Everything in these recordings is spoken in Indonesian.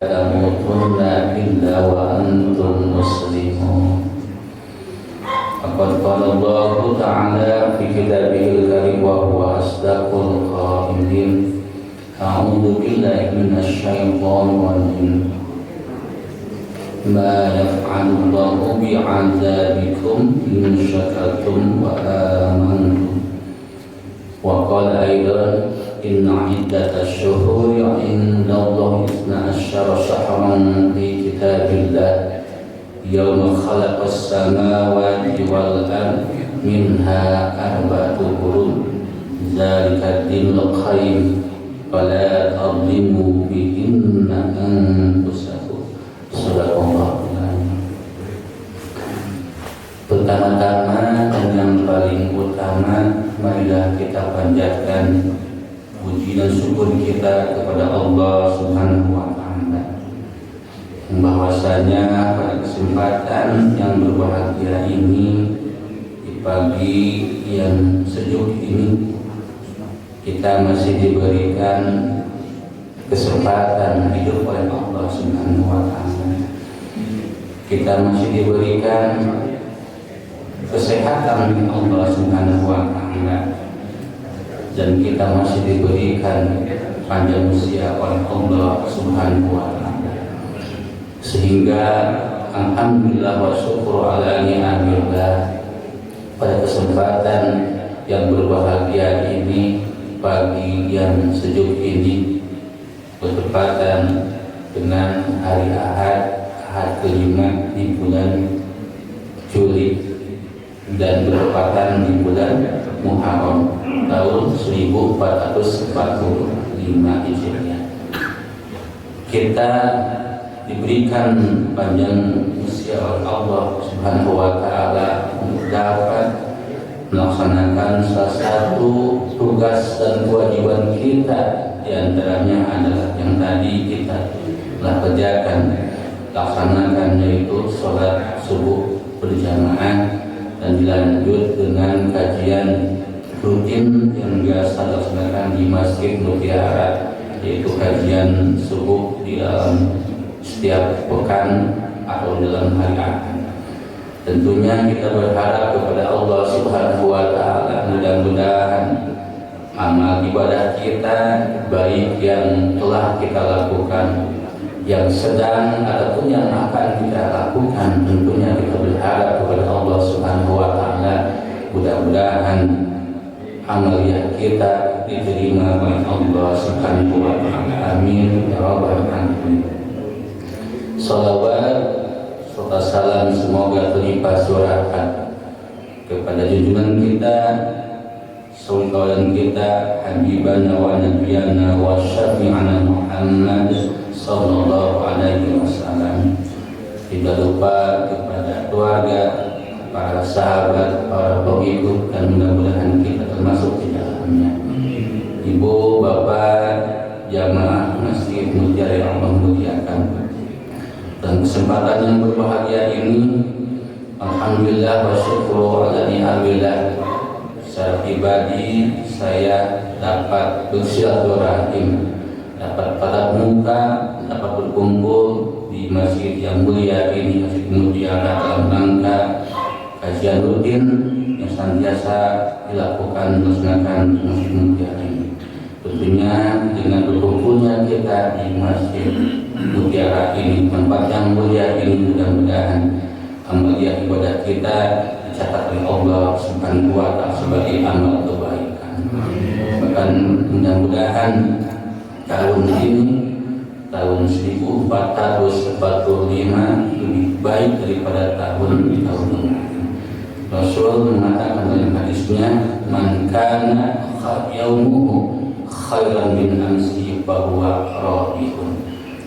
تموتن إلا وأنتم مسلمون. فقد قال الله تعالى في كتابه الكريم وهو أصدق القائلين: أعوذ بالله من الشيطان الرجيم. ما يفعل الله بعذابكم إن شكرتم وآمنتم. وقال أيضا: إن عدة الشهور عند الله 12 شهرا في كتاب الله يوم خلق السماوات والأرض منها 4 حرم ذلك الدين القيم فلا تظلموا بهن أنفسكم. Sadaqallahu alazim. Pertama-tama dan yang paling utama, marilah kita panjatkan puji dan syukur kita kepada Allah Subhanahu wa Ta'ala, bahwasanya pada kesempatan yang berbahagia ini, di pagi yang sejuk ini, kita masih diberikan kesempatan hidup oleh Allah Subhanahu wa Ta'ala. Kita masih diberikan kesehatan oleh Allah Subhanahu wa Ta'ala, dan kita masih diberikan panjang usia oleh Allah Subhanahu wa Ta'ala, sehingga alhamdulillah wa syukur ala ni'amillah, pada kesempatan yang berbahagia ini, pagi yang sejuk ini, bertepatan dengan hari Ahad kelima di bulan Juli, dan bertepatan di bulan Muharram tahun 1445 Hijriah. Kita diberikan panjang usia oleh Allah Subhanahu wa Ta'ala untuk dapat melaksanakan salah satu tugas dan kewajiban kita, di antaranya adalah yang tadi kita telah kerjakan, laksanakan, yaitu sholat subuh berjamaah, dan dilanjut dengan kajian rutin yang biasa dilaksanakan di Masjid Mutiara, yaitu kajian subuh di dalam setiap pekan atau dalam hari Ahad. Tentunya kita berharap kepada Allah Subhanahu wa Ta'ala, mudah-mudahan amal ibadah kita, baik yang telah kita lakukan, yang sedang ataupun yang akan kita lakukan, tentunya kita berharap kepada Allah Subhanahu wa Ta'ala, mudah-mudahan amaliyah kita diterima oleh Allah Subhanahu wa Ta'ala. Amin ya rabbal alamin. Salawat serta salam semoga terlimpah curahkan kepada junjungan kita, saudara kita, habibana wa nabiyana wa syafi'ana Muhammad sallallahu alaihi wasallam. Tidak lupa kepada keluarga, para sahabat, para pengikut, dan mudah-mudahan kita termasuk di dalamnya. Ibu, bapak, jamaah Masjid Mutiara yang Allah muliakan, dan kesempatan yang berbahagia ini, alhamdulillah wa syukur ala ni'amillah, secara pribadi saya dapat bersilaturahim, dapat tatap muka, dapat berkumpul di masjid yang mulia ini, Masjid Mutiara, dalam rangka kajian rutin yang senantiasa dilakukan melaksanakan Masjid Mutiara ini. Tentunya dengan berkumpulnya kita di Masjid Mutiara ini, tempat yang mulia ini, mudah-mudahan amaliyah ibadah kita dicatat oleh Allah Subhanahu wa Ta'ala sebagai amal kebaikan. Bahkan mudah-mudahan tahun ini, tahun 1445, lebih baik daripada tahun kemarin. Rasul mengatakan dalam hadisnya, man kana yaumuhu khairan min amsihi fahuwa radihun,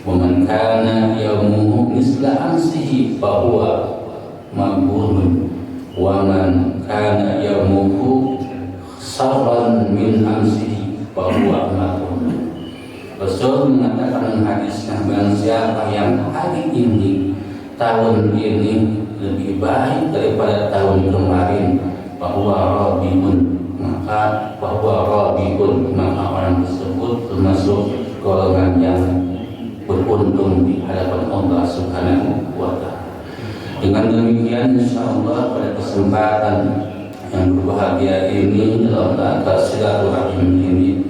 wa man kana yaumuhu misla amsihi fahuwa maqbulun, wa man kana yaumuhu sarran min amsihi fahuwa maqbulun. Rasul mengatakan hadisnya, barang siapa yang hari ini, tahun ini lebih baik daripada tahun kemarin, bahwa radihun, maka orang tersebut termasuk golongan yang beruntung di hadapan Allah Subhanahu wa Ta'ala. Dengan demikian insyaallah pada kesempatan yang berbahagia ini dalam rangka silaturahim ini,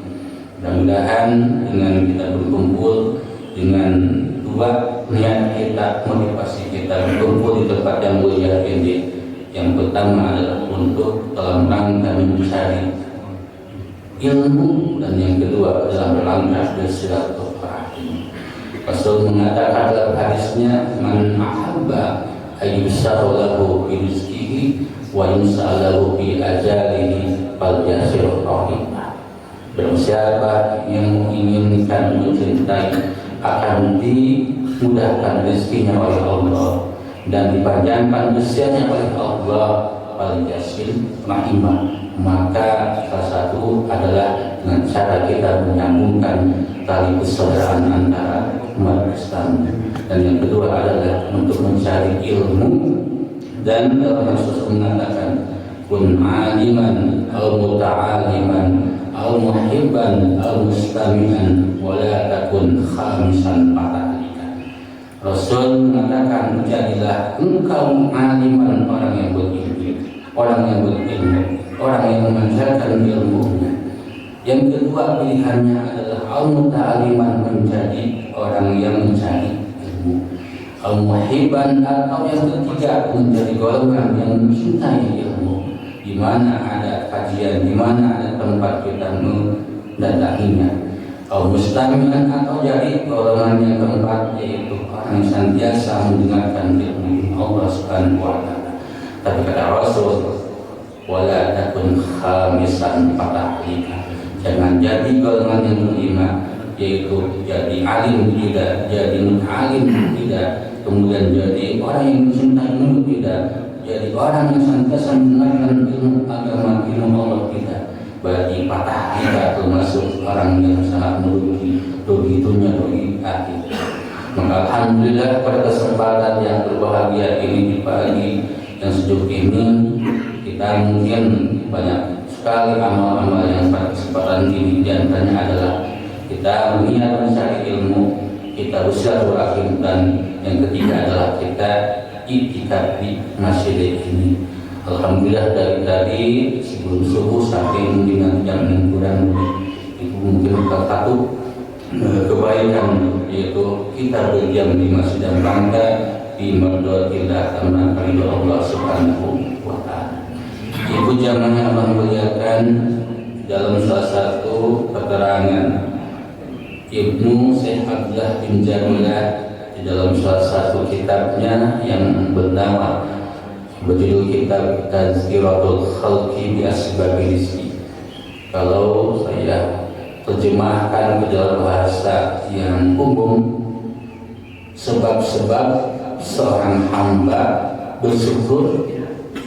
mudah-mudahan dengan kita berkumpul dengan dua niat kita, motivasi kita berkumpul di tempat yang mulia ini. Yang pertama adalah untuk dalam rangka mencari ilmu, dan yang kedua adalah rangka bersilaturahim. Rasul mengatakan dalam hadisnya, man ahabba ayyusara lahu bi rizqihi wa yunsalahu bi ajalihi fal yasir rahimah. Barang siapa yang menginginkan mencintai akan dimudahkan rezekinya oleh Allah dan dipanjangkan usianya oleh Allah, fal yasir rahimah, maka salah satu adalah dengan cara kita menyambungkan tali persaudaraan antara umat Islam, dan yang kedua adalah untuk mencari ilmu. Dan Rasul mengatakan, kun aliman au muta'aliman au muhibban au mustami'an wa la takun khamisan fatahika. Rasul mengatakan, jadilah engkau aliman, orang yang berilmu, orang yang memanjatkan ilmunya. Yang kedua pilihannya adalah al-muta'aliman, menjadi orang yang mencari ilmu. Al-muhibban, atau yang ketiga menjadi golongan yang mencintai ilmu. Di mana ada kajian, di mana ada tempat kita mendatanginya. Al-mustami'an, atau jadi golongan yang keempat, yaitu orang yang senantiasa mendengarkan ilmu Allah Subhanahu wa Ta'ala. Tapi kata Rasul, wala takun khamisan fatahika, jangan jadi golongan yang kelima, yaitu jadi alim tidak, jadi mutalim tidak, kemudian jadi orang yang mencintai ilmu tidak, jadi orang yang senantiasa mendengarkan ilmu agama, ilmu Allah tidak. Bagi patah kita termasuk orang yang sangat merugi dunia, rugi akhir. Maka alhamdulillah pada kesempatan yang berbahagia ini, di pagi yang sejuk ini, kita mungkin banyak sekali amal-amal yang pada kesempatan ini. Di antaranya adalah kita berniat mencari ilmu, kita bersilaturahim, dan yang ketiga adalah kita iktikaf di masjid ini. Alhamdulillah dari tadi sebelum subuh sampai mungkin jam 6 kurang lebih, itu mungkin satu kebaikan, yaitu kita berdiam di masjid dan rangka di mardhatillah karena ridho Allah Subhanahu wa Ta'ala. Ibu jamaah yang Allah muliakan, dalam salah satu keterangan Ibnu Syekh Abdullah bin Jamilah di dalam salah satu kitabnya yang bernama, berjudul kitab Tazkiratul Khalqi bi Asbabil Rizqi. Kalau saya terjemahkan ke dalam bahasa yang umum, sebab-sebab seorang hamba bersyukur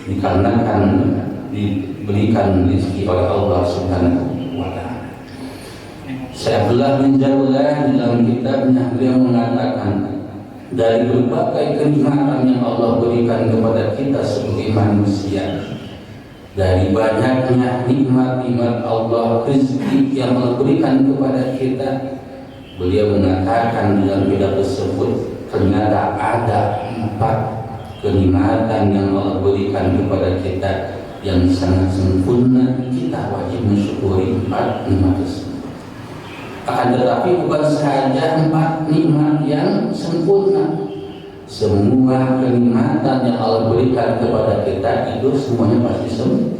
dikarenakan diberikan rezeki oleh Allah Subhanahu wa Ta'ala. Syekh Abdullah bin Jamilah dalam kitabnya beliau mengatakan, dari berbagai kenikmatan yang Allah berikan kepada kita sebagai manusia, dari banyaknya nikmat-nikmat Allah, rezeki yang Allah berikan kepada kita, beliau mengatakan dalam kitab tersebut, ternyata ada 4 kenikmatan yang Allah berikan kepada kita yang sangat sempurna. Kita wajib mensyukuri 4 nikmat tersebut. Akan tetapi bukan saja 4 nikmat yang sempurna, semua kenikmatan yang Allah berikan kepada kita itu semuanya pasti sempurna.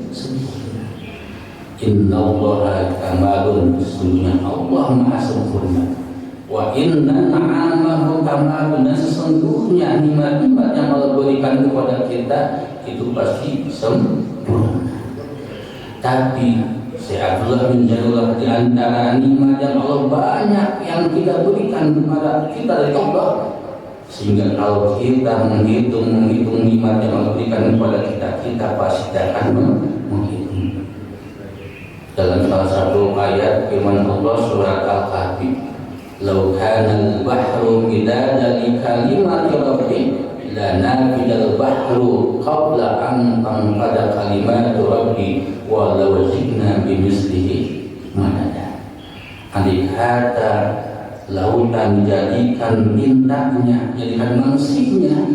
Innallaha kamalun, sesungguhnya Allah maha sempurna. Wa inna na'amahu kamalun, dan sesungguhnya nikmat-nikmat yang Allah berikan kepada kita itu pasti sempurna. Tapi Syekh Abdullah bin Jamilah, di antara nikmat yang Allah banyak yang kita berikan kepada kita dari Allah, sehingga kalau kita menghitung nikmat yang Allah berikan kepada kita, kita pasti akan menghitung. Dalam salah satu ayat firman Allah surat Al-Kahfi, "Lau kana al-bahru midadan li kalimati rabbi lanafidal bahru qabla an tanfada kalimatu rabbi walau ji'na bimislihi madada." Andai kata lautan jadikan bintangnya, jadikan mangsinya,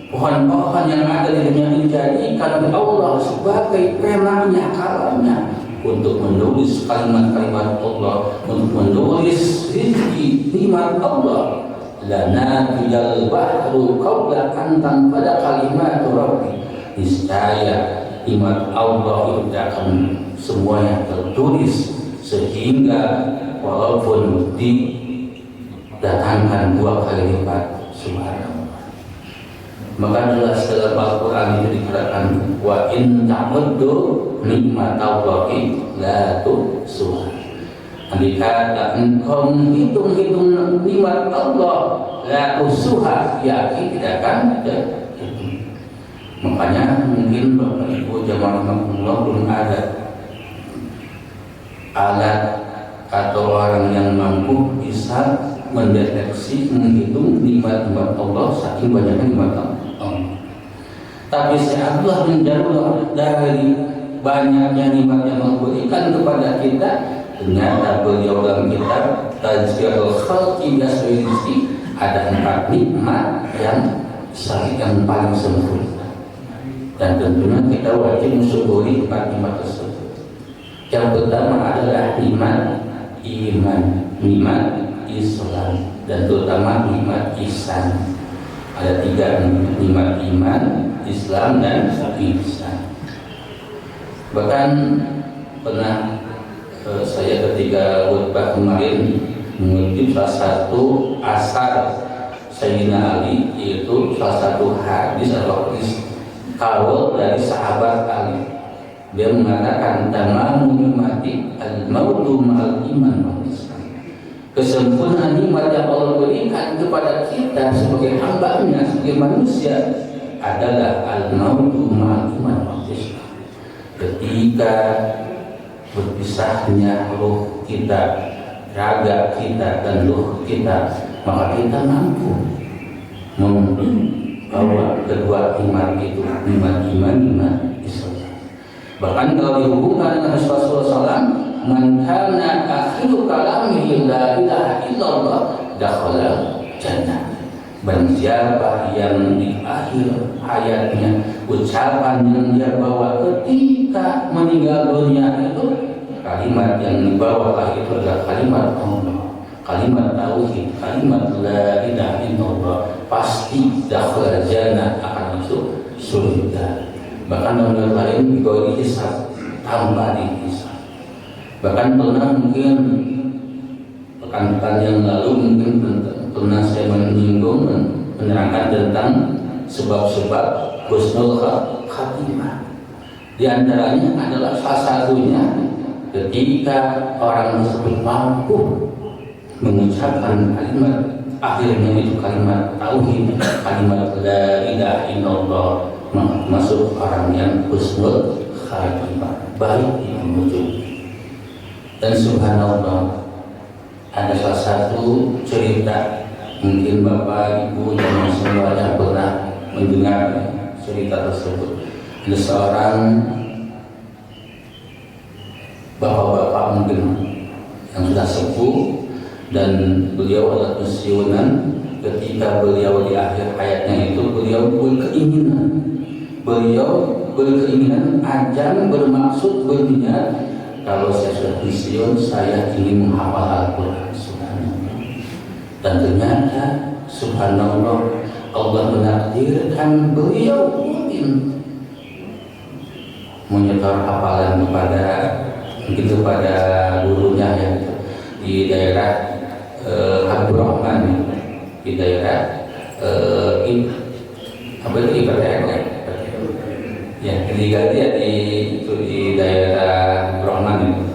pohon-pohon yang ada di dunia ini jadikan oleh Allah sebagai penanya, kalamnya untuk menulis kalimat-kalimat Allah, untuk menulis rizki nikmat Allah. Lana tujal bahru qabla antan pada kalimat Rabbi. Niscaya nikmat Allah itu akan semuanya tertulis, sehingga walaupun didatangkan 2 kali lipat, subhanallah. Maka jelas dalam Al-Quran itu dikatakan wa in ta'uddu nikmatallahi la tuhsuha. Andika engkau menghitung-hitung nikmat Allah la tuhsuha, yakin tidak akan terhitung. Makanya mungkin Bapak Ibu jamaah rahmatullah belum ada alat atau orang yang mampu bisa mendeteksi, menghitung nikmat-nikmat Allah saking banyaknya nikmat Allah. Tapi saya Allah menjauh dari banyaknya nikmat yang Allah berikan kepada kita. Ternyata beliau dalam kitab Tazkirul Khalqi Biaswiristi ada 4 nikmat yang paling sempurna, dan tentunya kita wajib mensyukuri 4 nikmat tersebut. Yang pertama adalah nikmat iman, nikmat Islam, dan terutama nikmat ihsan. Ada 3 nikmat: iman, Islam, dan ihsan. Bahkan pernah saya ketika khutbah kemarin mengutip salah satu asar Sayyidina Ali, yaitu salah satu hadis atau hadis kawal dari sahabat Ali. Dia mengatakan tamamu nikmati al-mautu ma'al iman wal Islam. Kesempurnaan nikmat yang Allah berikan kepada kita sebagai hamba-Nya, sebagai manusia adalah al-mautu ma'al iman wal Islam. Ketika berpisahnya ruh kita, raga kita, dan ruh kita, maka kita mampu membawa kedua nikmat itu, nikmat iman, nikmat Islam. Bahkan kalau dihubungkan dengan Rasulullah SAW, man kana akhiru kalamihi la ilaha illallah dakhala jannah. Barang siapa yang di akhir hayatnya ucapan yang dia bawa ketika meninggal dunia itu, kalimat yang dibawa itu adalah kalimat Allah, kalimat tauhid, kalimat la ilaha illallah, pasti dakhala jannah, akan masuk surga. Bahkan dalam lain juga dihisab, tanpa dihisab. Bahkan mungkin pekan-pekan yang lalu mungkin pernah saya menerangkan tentang sebab-sebab husnul khatimah. Di antaranya adalah salah satunya ketika orang tersebut mampu mengucapkan kalimat akhirnya itu kalimat tauhid, kalimat la ilaha illallah, masuk orang yang husnul khatimah, baik di wujud. Dan subhanallah, ada salah satu cerita, mungkin Bapak Ibu dan semuanya pernah mendengar cerita tersebut. Ada seorang bapak-bapak mungkin yang sudah sepuh, dan beliau adalah pensiunan. Ketika beliau di akhir hayatnya itu, beliau berkeinginan ajang, bermaksud, berniat, kalau saya sudah pensiun, saya ingin menghafal Al-Quran. Dan ternyata subhanallah, Allah menakdirkan beliau mungkin menyetor hafalan kepada gurunya ya, di daerah Abdul Rahman, di daerah Ibrahim ya, di daerah Rahman itu.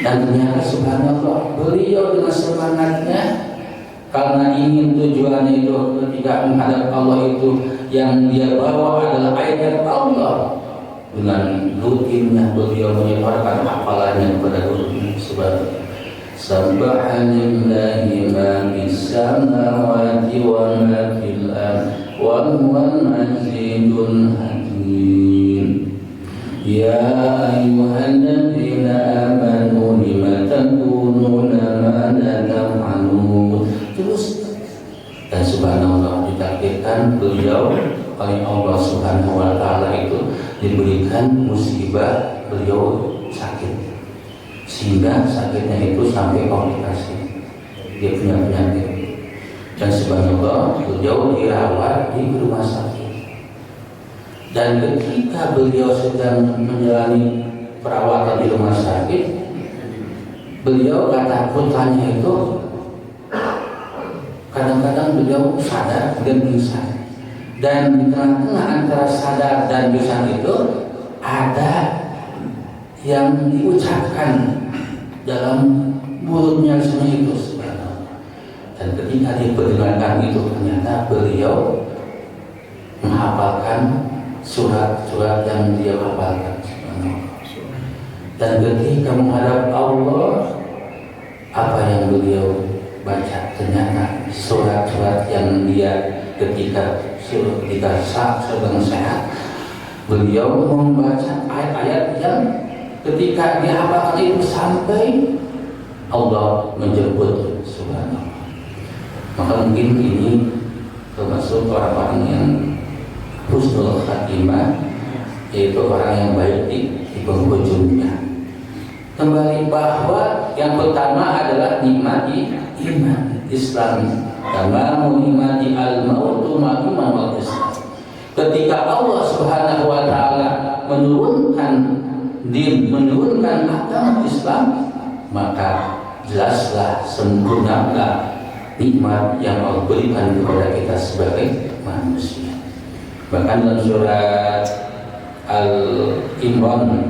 Dan ternyata subhanallah, beliau dengan semangatnya, karena ingin tujuannya itu ketika menghadap Allah itu yang dia bawa adalah ayat Allah. Dengan rutinnya beliau menyebarkan hafalannya kepada gurunya. Subhanallahi ma fis samawati wa ma fil ardi wa huwal majidul hakim. Ya ayyuhalladzina amanu lima taquluna ma la taf'alun. Dan subhanallah, ditakdirkan beliau oleh Allah Subhanahu wa Ta'ala itu diberikan musibah, beliau sakit, sehingga sakitnya itu sampai komplikasi, dia punya penyakit. Dan subhanallah, beliau dirawat di rumah sakit. Dan ketika beliau sedang menjalani perawatan di rumah sakit, beliau kata putranya itu, kadang-kadang beliau sadar dan pingsan. Dan di tengah-tengah antara sadar dan pingsan itu ada yang diucapkan dalam mulutnya semua itu. Dan ketika dia mendengarkan itu, ternyata beliau menghafalkan surat-surat yang dia hafalkan. Dan ketika menghadap Allah, apa yang beliau baca ternyata surat-surat yang dia ketika sedang sehat, beliau membaca ayat-ayat yang ketika dia hafalkan itu sampai Allah menjemput. Subhanallah. Maka mungkin ini termasuk orang-orang yang husnul khatimah, yaitu orang yang baik di penghujungnya. Kembali bahwa yang pertama adalah nikmati iman Islam, karena menikmati al-mautu ma'luman wal Islam. Ketika Allah Subhanahu wa Ta'ala menurunkan agama Islam, maka jelaslah sempurnalah nikmat yang Allah berikan kepada kita sebagai manusia. Bahkan dalam surat Al-Imran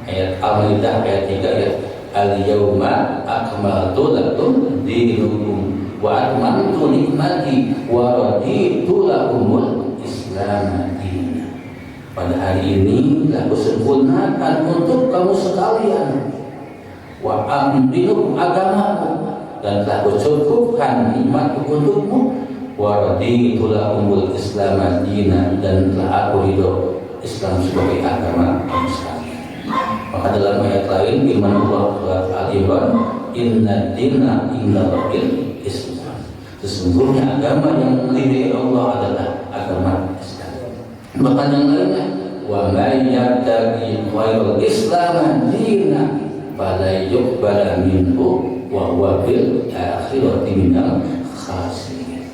ayat Al-Maidah ayat 3 ayat Al-Yawma akmaltu lakum dinakum wa atmamtu nikmati wa raditu lakumul Islam dinan. Pada hari ini aku sempurnakan untuk kamu sekalian wa amdinukum agamamu, dan telah kucukupkan nikmatku untukmu, wa raditu lakumul Islam dinan, dan telah aku ridho Islam sebagai agama sekalian. Maka dalam ayat lain firman Allah surat Al-Imran, inna dina inda rabbil Islam, sesungguhnya agama yang diridhai Allah adalah agama Islam. Bahkan yang lainnya, wa may yabtaghi ghairal Islam dinan fala yuqbala minhu wa huwa fil akhirati minal khasirin.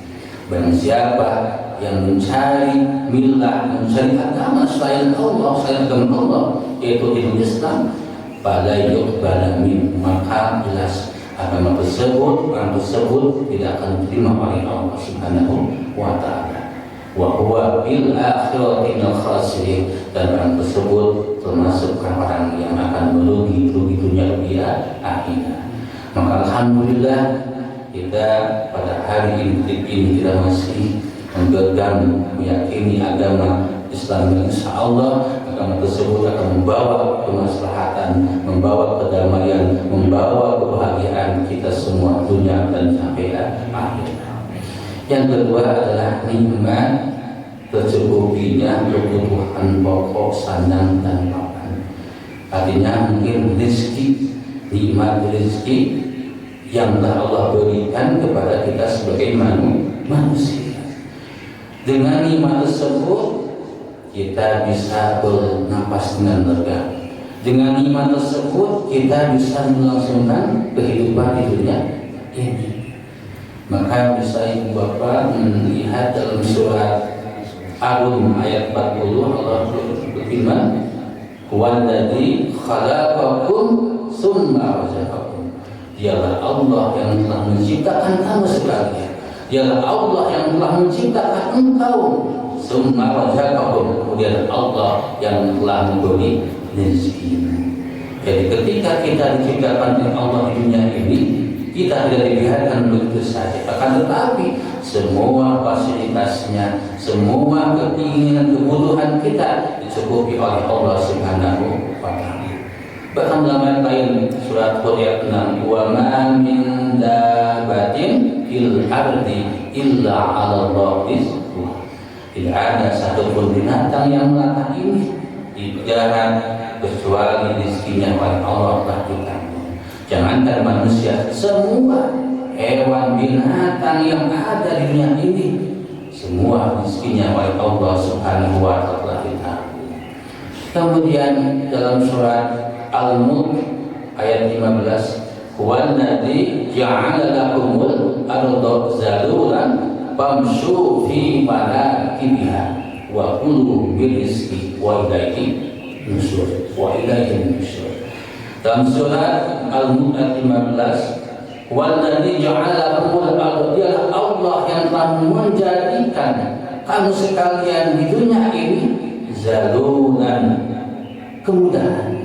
Barang siapa yang mencari milah, mencari agama selain Allah, selain agama Allah, yaitu ilmu Islam, pada yuqbala min, maka jelas agama tersebut, orang tersebut tidak akan diterima oleh Allah Subhanahu wa Ta'ala. Wa huwa bil akhirati minal khasirin, dan orang tersebut termasuk orang yang akan merugi dunia dan akhirat. Maka alhamdulillah kita pada hari ini kita masih memegang, meyakini agama Islam yang insyaallah agama tersebut akan membawa kemaslahatan, membawa kedamaian, membawa kebahagiaan kita semua dunia dan sampai akhir. Yang kedua adalah nikmat tercukupinya kebutuhan pokok, sandang dan papan. Artinya mungkin rezeki, nikmat rezeki yang telah Allah berikan kepada kita sebagai manusia. Dengan nikmat tersebut kita bisa bernapas dengan lega. Dengan nikmat tersebut kita bisa melangsungkan kehidupan di dunia ini. Maka bisa ibu bapak melihat dalam surat Ar-Rum ayat 40 Allah berfirman, "Huwallazi khalaqakum tsumma razaqakum." Dialah Allah yang telah menciptakan kamu sekalian. Dialah Allah yang telah menciptakan engkau. Tsumma razaqakum. Kemudian Allah yang telah memberi rezeki. Jadi ketika kita diciptakan oleh Allah di dunia ini, kita tidak dibiarkan begitu saja. Akan tetapi semua fasilitasnya, semua keinginan kebutuhan kita dicukupi oleh Allah Subhanahu wa Ta'ala. Bahkan dalam ayat lain surat Hud ayat 6, wa ma min dabbatin fil ardi illa 'ala Allahi rizquha. Tidak ada satupun binatang yang melata ini di darat kecuali rezekinya oleh Allah telah ditanggung. Jangankan manusia, semua hewan, binatang yang ada di dunia ini, semua rezekinya oleh Allah Subhanahu wa Ta'ala. Kemudian dalam surat Al-Mulk ayat 15, "Huwallazi ja'ala lakumul arda zalulan famshu fi manakibiha wa kulu min rizqi wa ilaihi nusyur." Dalam surat Al-Mulk ayat 15, "Wallazi ja'ala lakumul arda", dialah Allah yang telah menjadikan kamu sekalian di dunia ini zalulan, kemudahan.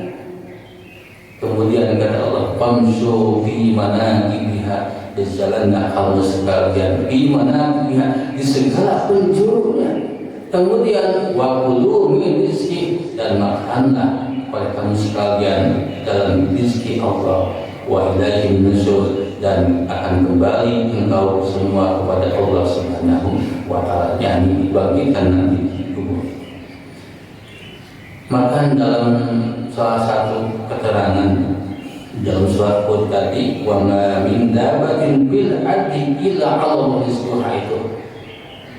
Kemudian kata Allah, "Famshu fi manakibiha", berjalanlah kamu sekalian fi manakibiha, di segala penjurunya. Kemudian wa kulu min rizqi, dan makanlah oleh kamu sekalian dalam rezeki Allah. Wa ilaihi nusyur, dan akan kembali engkau semua kepada Allah Subhanahu wa Ta'ala, yang dibangkitkan nanti di kubur. Maka dalam salah satu keterangan dalam surat Hud tadi, "Wa ma min dabatin bil ardi illa 'ala Allahi rizquha", itu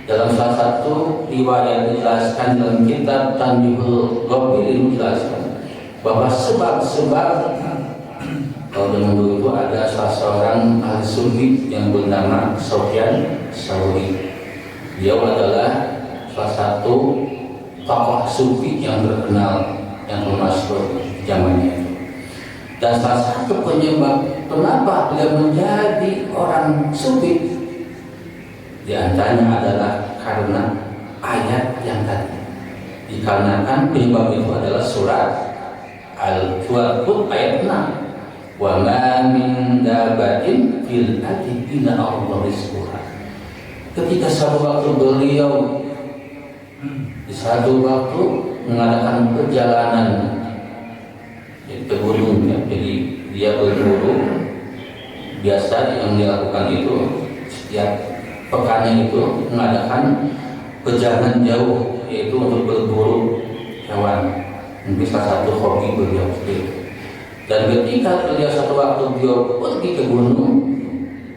dalam salah satu riwayat dijelaskan dalam kitab Tanbihul Ghafirin, dijelaskan bahwa sebab-sebab kalau dulu itu ada salah seorang ahli sufi yang bernama Sufyan Tsauri. Dia adalah salah satu tokoh sufi yang terkenal, yang termasyhur zamannya itu. Dan salah satu penyebab kenapa dia menjadi orang sufi, di antaranya adalah karena ayat yang tadi. Dikarenakan penyebab itu adalah surat Al-Hud ayat 6. "Wa ma min dabatin fil ardi illa 'ala Allahi rizquha." Ketika satu waktu beliau di satu waktu mengadakan perjalanan ke gunung, ya. Jadi dia berburu, biasa yang dilakukan itu setiap pekannya itu mengadakan perjalanan jauh, yaitu untuk berburu hewan. Mungkin salah satu hobi beliau sendiri. Dan ketika beliau satu waktu beliau pergi ke gunung,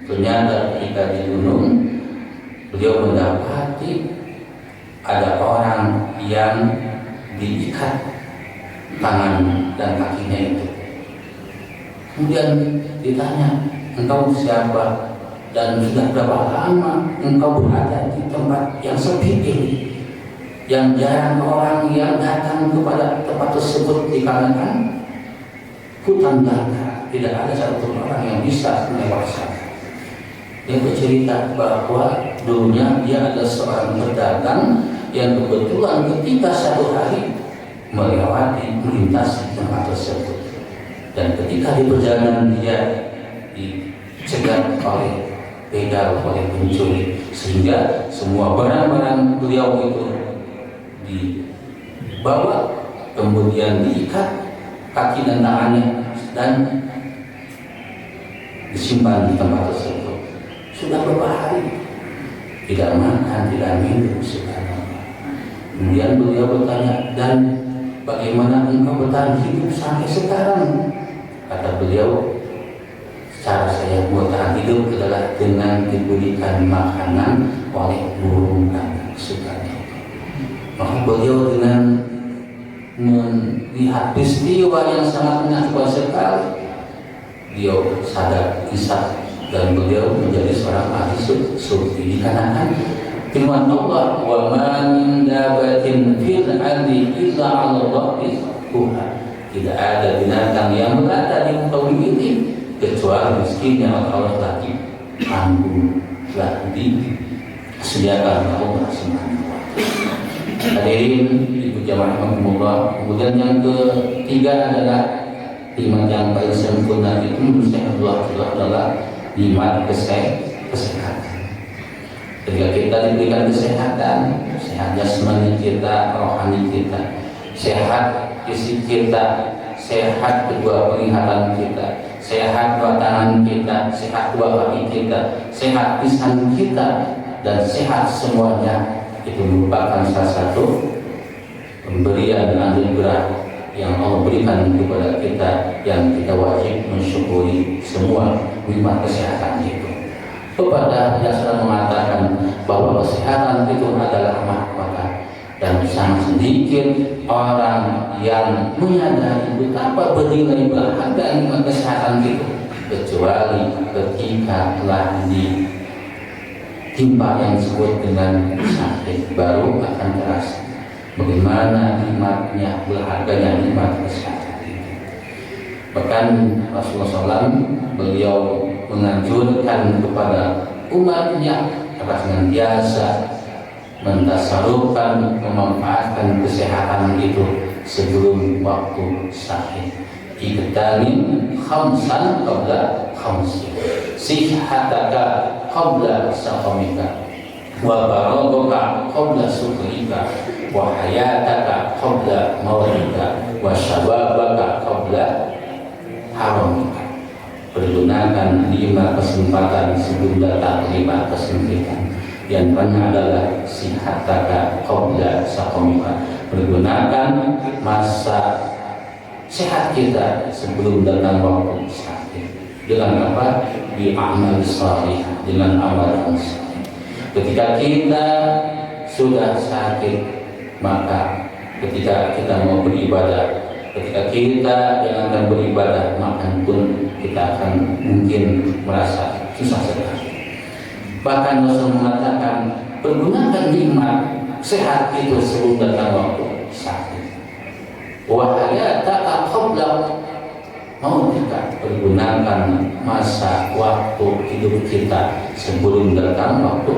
ternyata ketika di gunung beliau mendapati ada orang yang diikat tangan dan kakinya itu. Kemudian ditanya, "Engkau siapa dan sudah berapa lama engkau berada di tempat yang sepi ini, yang jarang orang yang datang kepada tempat tersebut dikarenakan hutan belantara, tidak ada satu orang yang bisa melewati sana?" Dia bercerita bahwa dulunya dia adalah seorang pedagang yang kebetulan ketika satu hari melintasi tempat tersebut, dan ketika di perjalanan dia dicegat oleh begal, oleh pencuri, sehingga semua barang-barang beliau itu dibawa, kemudian diikat kaki dan tangannya dan disimpan di tempat tersebut. Sudah beberapa hari tidak makan, tidak minum, subhanallah. Kemudian beliau bertanya, "Dan bagaimana engkau bertahan hidup sampai sekarang?" Kata beliau, "Cara saya bertahan hidup adalah dengan diberikan makanan oleh burung kami." Subhanallah. Maka beliau dengan melihat peristiwa yang sangat menakutkan sekali, beliau sadar kisah, dan beliau menjadi seorang ahli sufi. Dikarenakan firman Allah, "Wa ma min dabatin fil ardi illa 'ala Allahi rizquha." Tidak ada binatang yang berada di muka bumi ini kecuali rezekinya Allah lagi tanggung, telah disediakan Allah Subhanahu wa Ta'ala. Hadirin ibu jamaah rahimakumullah. Kemudian yang ketiga adalah iman yang paling sempurna itu menurut saya adalah iman kesehatan. Ketika kita diberikan kesehatan, sehat jasmani kita, rohani kita, sehat fisik kita, sehat kedua penglihatan kita, sehat dua tangan kita, sehat dua kaki kita, sehat lisan kita, dan sehat semuanya, itu merupakan salah satu pemberian anugerah yang Allah berikan kepada kita, yang kita wajib mensyukuri semua nikmat kesehatan itu. Pepatah yang sudah mengatakan bahwa kesehatan itu adalah mahkota, dan sangat sedikit orang yang menyadari betapa bernilai berharga nikmat kesehatan itu, kecuali ketika telah ditimpa yang disebut dengan sakit, baru akan terasa bagaimana nikmatnya, berharganya nikmat kesehatan itu. Bahkan Rasulullah SAW beliau menganjurkan kepada umatnya agar senantiasa mentasarufkan, memanfaatkan kesehatan itu sebelum waktu sakit. Iktanim khamsan qabla khamsin, sihhataka qabla saqamika, wa baradaka qabla sukrika, wa hayataka qabla mautika, wa syababaka qabla haramika. Pergunakan 5 kesempatan sebelum datang 5 kesempitan. Yang banyak adalah sihataka qabla saqamika. Pergunakan masa sehat kita sebelum datang waktu sakit. Dengan apa? Bi amal salih, dengan amal salih. Ketika kita sudah sakit, maka ketika kita mau beribadah, ketika kita yang akan beribadah, maka pun kita akan mungkin merasa susah sekali. Bahkan Rasul mengatakan, pergunakan nikmat sehat itu sebelum datang waktu sakit. Wa hayataka qabla mautika, pergunakan masa waktu hidup kita sebelum datang waktu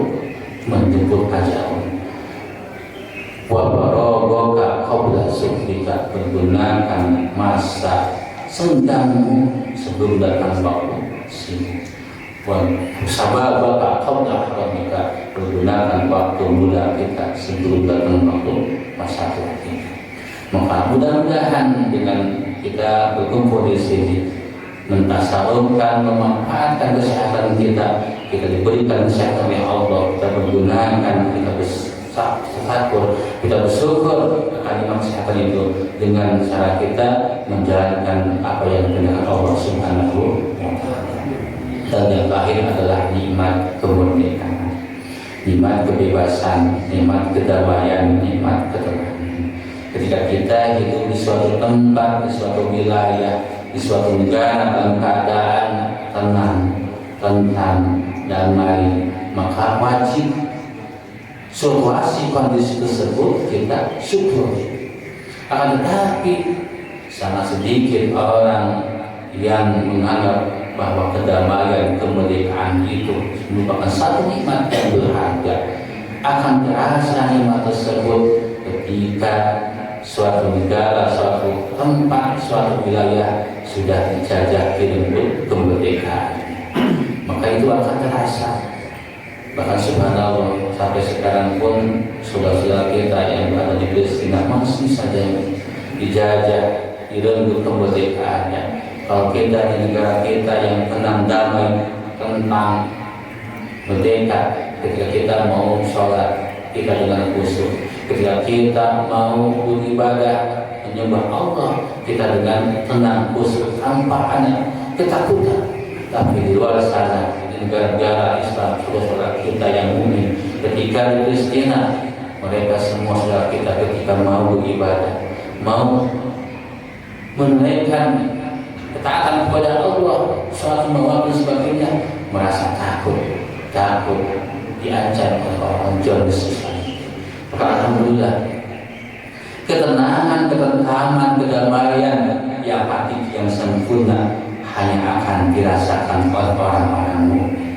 menjemput ajal. Wa baragaka qabla sukrika, pergunakan masa senggangmu sebelum datang waktu sibuk. Wa sababaka qabla haramika, pergunakan waktu muda kita sebelum datang waktu masa tua kita. Maka mudah-mudahan dengan kita berkumpul di sini, mentasarufkan, memanfaatkan kesehatan kita, kita diberikan kesehatan oleh Allah, kita menggunakan, kita bersyukur, kita bersyukur akan nikmat kesehatan itu dengan cara kita menjalankan apa yang dikenal Allah Subhanahu wa Ta'ala. Dan yang terakhir adalah nikmat kemerdekaan, nikmat kebebasan, nikmat kedamaian, nikmat ketenangan. Ketika kita hidup di suatu tempat, di suatu wilayah, di suatu negara dalam keadaan tenang, tentram, damai, maka wajib situasi kondisi tersebut kita syukuri. Akan tetapi sangat sedikit orang yang menganggap bahwa kedamaian, kemerdekaan itu merupakan satu nikmat yang berharga. Akan terasa nikmat tersebut ketika suatu negara, suatu tempat, suatu wilayah sudah dijajah direbut kemerdekaan. Maka itu akan terasa. Bahkan subhanallah, sampai sekarang pun saudara-saudara kita yang berada di Palestina masih saja dijajah, direbut kemerdekaannya. Kalau kita di negara kita yang tenang, damai, tentang merdeka, ketika kita mau sholat, kita dengan khusyuk. Ketika kita mau beribadah, menyembah Allah, kita dengan tenang, khusyuk, tanpa ada ketakutan. Tapi di luar sana, di negara-negara Islam, saudara-saudara kita yang mukmin, ketika di Palestina, mereka semua saudara kita ketika mau beribadah, mau menunaikan ketaatan kepada Allah, sholat lima waktu sebagainya, merasa takut diancam oleh orang Jones. Alhamdulillah, ketenangan, ketentraman, kedamaian yang hakiki, yang sempurna hanya akan dirasakan oleh orang-orang mukmin.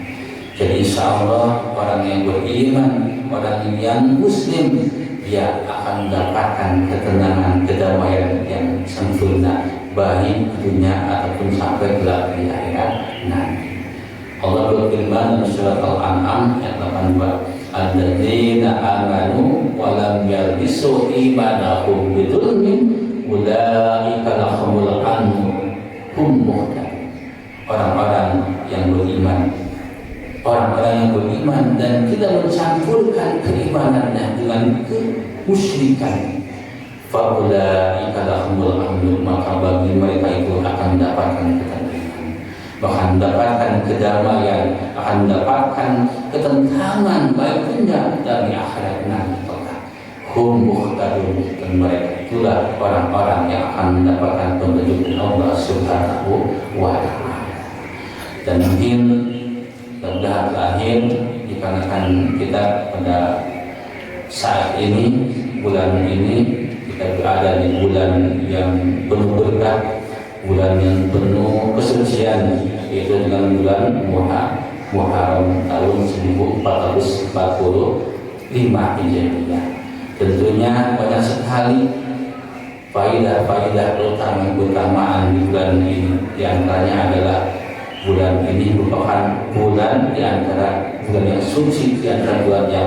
Jadi insya Allah orang yang beriman, orang yang muslim, dia akan mendapatkan ketenangan, kedamaian yang sempurna, baik dunia ataupun sampai kelak di akhirat nanti. Allah berfirman dalam surat Al-An'am ayat 82, alladzina amanu wa lam yalbisu imanahum bidzulmin ulaika lahumul amnu hum muhtadun. Orang-orang yang beriman, orang-orang yang beriman dan tidak mencampurkan keimanannya dengan kemusyrikan, faulaika lahumul amnu, maka bagi mereka itu akan mendapatkan ketenangan. bahkan mendapatkan kedamaian, akan mendapatkan ketentraman baik dunia dan di akhirat nanti. Hum muhtadun, dan mereka itulah orang-orang yang akan mendapatkan petunjuk dari Allah Subhanahu wa Ta'ala. Dan mungkin mudah terakhir dikarenakan kita pada saat ini, bulan ini kita berada di bulan yang penuh berkah, bulan yang penuh kesucian, yaitu dengan bulan Muharram tahun 1445 Hijriah. Tentunya banyak sekali faidah-faidah keutamaan di bulan ini. Di antaranya adalah bulan ini merupakan bulan di antara bulan yang suci, di antara bulan yang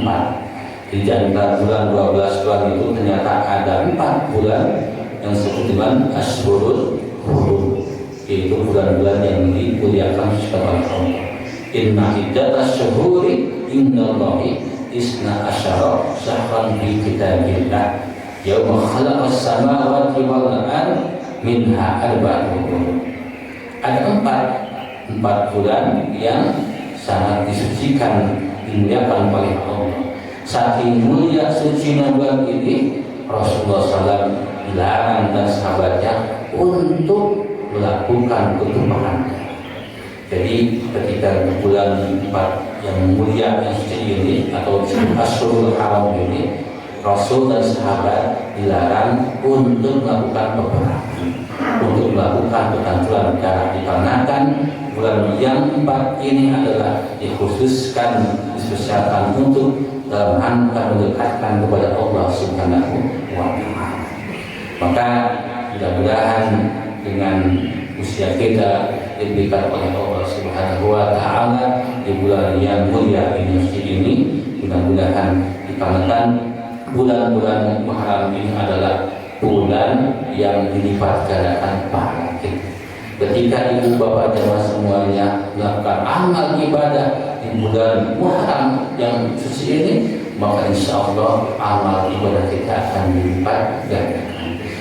4. Di antara bulan 12 bulan itu ternyata ada 4 bulan yang disebut dengan Ashhurul Hurum, yaitu bulan-bulan yang dimuliakan oleh Allah. Inna iddatas syuhuri indallahi isna asyara syahran fi kitabillah yauma khalaqas samawati wal ardh minha arba'atun hurum. Ada empat bulan yang sangat disucikan, dimuliakan oleh Allah. Saking mulia sucinya bulan ini, Rasulullah SAW dilarang dan sahabatnya untuk melakukan ketumpahan. Jadi ketika bulan 4 yang mulia yang suci ini atau Ashhurul Haram ini, Rasul dan sahabat dilarang untuk melakukan peperangan, untuk melakukan pertempuran darah, dikarenakan bulan yang 4 ini adalah dikhususkan, dispesialkan untuk dalam rangka mendekatkan kepada Allah Subhanahu wa Ta'ala. Maka mudah-mudahan dengan usia kita diberikan oleh Allah Subhanahu wa Ta'ala di bulan yang mulia ini, mudah-mudahan dikarenakan bulan-bulan Muharram ini adalah bulan yang dilipat gandakan pahala kita. Ketika ibu bapak jemaah semuanya melakukan amal ibadah di bulan Muharram yang suci ini, maka insya Allah amal ibadah kita akan dilipat gandakan.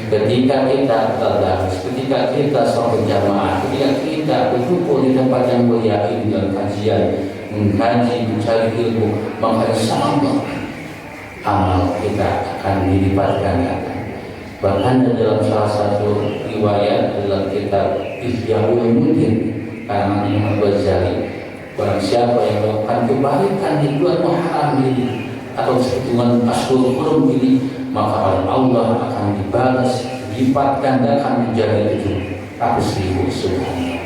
Ketika kita tadarus, ketika kita sholat berjamaah, ketika kita berkumpul di tempat yang mulia ini dalam kajian, mengkaji, mencari ilmu, maka insya Allah amal kita akan dilipat gandakan. Bahkan dalam salah satu riwayat dalam kitab Ihya Ulumuddin karangan Imam Ghazali, barang siapa yang melakukan kebaikan di bulan Muharram ini atau dengan Ashhurul Hurum ini, maka oleh Allah akan dibalas, dilipat gandakan menjadi 700.000 subhanallah.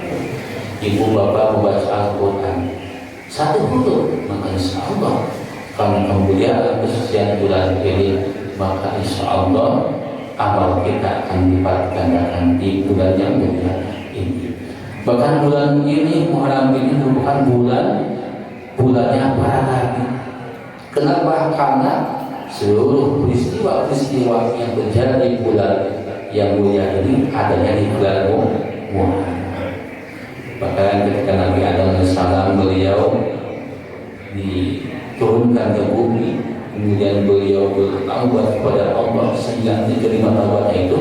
Ibu bapak membaca Al-Quran satu bentuk, maka insya Allah karena kemuliaan kesucian bulan ini, maka insya Allah amal kita akan dilipat gandakan di bulan yang mulia ini. Bahkan bulan ini, Muharram ini merupakan bulannya para nabi. Kenapa? Karena seluruh peristiwa-peristiwa yang terjadi di bulan yang mulia ini adanya di bulan Muharram. Bahkan ketika Nabi Adam AS beliau diturunkan ke bumi, kemudian beliau bertaubat kepada Allah sehingga diterima taubatnya itu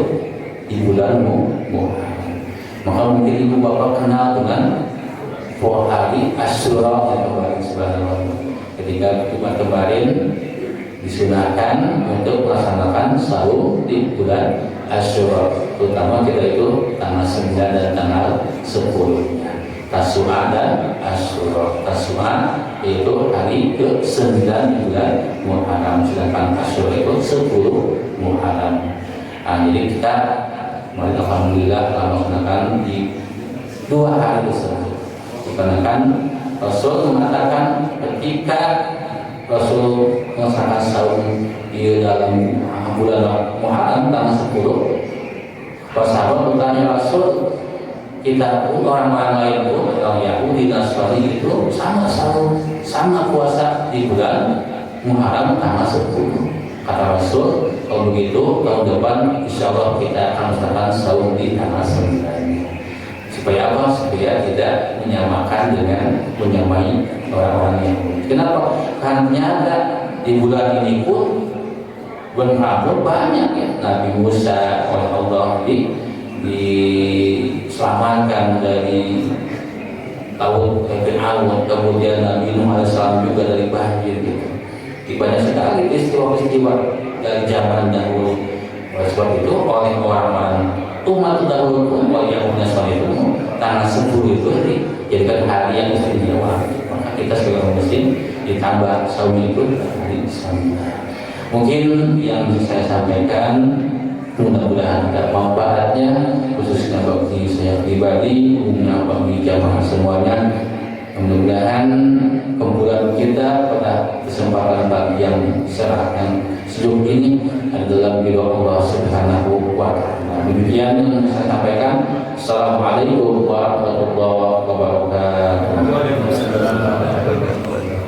di bulan Muharram. Maka mungkin ibu bapak kenal dengan hari Asyura yang kemarin subhanallah. Ketika kemarin disunahkan untuk melaksanakan sahur di bulan Asyura, terutama kita itu tanggal 9 dan tanggal 10-nya, Tasu'a dan Asyura. Tasu'a itu hari ke-9 di bulan Muharram, sedangkan Asyura itu 10 Muharram. Jadi kita alhamdulillah telah melaksanakan di 2 hari tersebut. Dikarenakan Rasul mengatakan ketika Rasul melaksanakan sahur di dalam bulan Muharram tanggal 10, para sahabat bertanya Rasul, kita pun orang-orang lain pun orang Yahudi dan Nasrani itu sama sahur, sama puasa di bulan Muharram tanggal 10. Kata Rasul, kalau begitu tahun depan insya Allah kita akan melaksanakan sahur di tanggal 9. Supaya apa? Supaya tidak menyamakan dengan menyamai orang-orang Yahudi. Kenapa? Karena di bulan ini pun bulan Muharram banyak ya Nabi Musa oleh Allah diselamatkan dari tahun Fir'aun, kemudian Nabi Nuh alaihissalam juga dari banjir gitu. Banyak sekali peristiwa-peristiwa dari zaman dahulu. Oleh sebab itu oleh orang-orang umat dahulu pun yang punya soal itu tanggal 10 itu dijadikan hari yang istimewa. Maka kita sebagai orang muslim ditambah saum itu hari Islam. Mungkin yang bisa saya sampaikan mudah-mudahan ada manfaatnya, khususnya bagi saya pribadi, umumnya bagi jamaah semuanya. Mudah-mudahan kumpulan kita pada kesempatan pagi yang cerah yang sejuk ini adalah ridho Allah Subhanahu wa Ta'ala. Demikian yang saya sampaikan. Assalamualaikum warahmatullahi wabarakatuh.